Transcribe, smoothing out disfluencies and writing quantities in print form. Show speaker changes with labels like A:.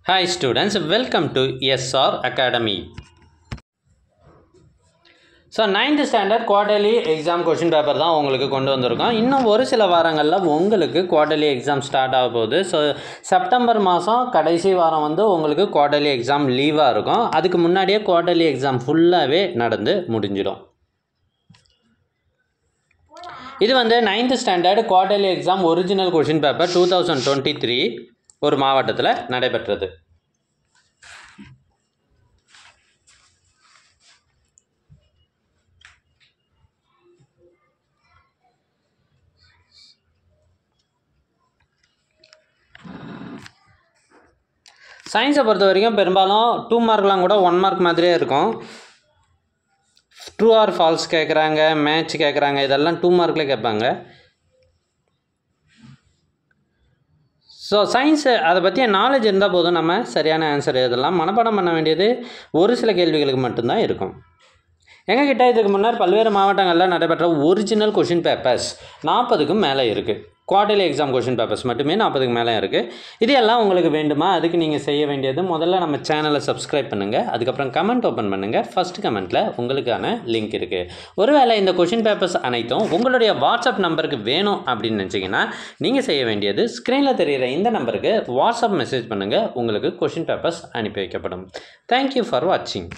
A: Hi students, welcome to SR Academy. So 9th standard quarterly exam question paper தான் உங்களுக்கு கொண்டு வந்திருக்கோம். இன்னும் ஒரு சில வாரங்களில் உங்களுக்கு quarterly exam ஸ்டார்ட் ஆக போகுது. ஸோ செப்டம்பர் மாதம் கடைசி வாரம் வந்து உங்களுக்கு quarterly exam லீவாக இருக்கும். அதுக்கு முன்னாடியே quarterly exam ஃபுல்லாகவே நடந்து முடிஞ்சிடும். இது வந்து 9th standard quarterly exam original question paper 2023 ஒரு மாவட்டத்தில் நடைபெற்றது. சயின்ஸை பொறுத்த வரைக்கும் பெரும்பாலும் 2 மார்க்லாம் கூட 1 மார்க் மாதிரியே இருக்கும். ட்ரூ ஆர் ஃபால்ஸ் கேட்குறாங்க, மேட்ச் கேட்குறாங்க, இதெல்லாம் 2 மார்க்கில் கேட்பாங்க. ஸோ சயின்ஸு அதை பற்றிய நாலேஜ் இருந்தால் போதும், நம்ம சரியான ஆன்சர் எழுதலாம். மனப்பாடம் பண்ண வேண்டியது ஒரு சில கேள்விகளுக்கு மட்டும்தான் இருக்கும். எங்ககிட்ட இதுக்கு முன்னர் பல்வேறு மாவட்டங்களில் நடைபெற்ற ஒரிஜினல் கொஷின் பேப்பர்ஸ் 40க்கும் மேலே இருக்குது. குவார்டர்லி எக்ஸாம் கொஷின் பேப்பர்ஸ் மட்டுமே 40க்கு மேலே இருக்குது. இது எல்லாம் உங்களுக்கு வேண்டுமா? அதுக்கு நீங்கள் செய்ய வேண்டியது முதல்ல நம்ம சேனலை சப்ஸ்கிரைப் பண்ணுங்கள், அதுக்கப்புறம் கமெண்ட் ஓப்பன் பண்ணுங்கள். ஃபஸ்ட் கமெண்ட்டில் உங்களுக்கான லிங்க் இருக்குது. ஒருவேளை இந்த கொஷின் பேப்பர்ஸ் அனைத்தும் உங்களுடைய வாட்ஸ்அப் நம்பருக்கு வேணும் அப்படின்னு நினச்சிங்கன்னா நீங்கள் செய்ய வேண்டியது ஸ்க்ரீனில் தெரிகிற இந்த நம்பருக்கு வாட்ஸ்அப் மெசேஜ் பண்ணுங்கள். உங்களுக்கு கொஷின் பேப்பர்ஸ் அனுப்பி வைக்கப்படும். தேங்க்யூ ஃபார் வாட்சிங்.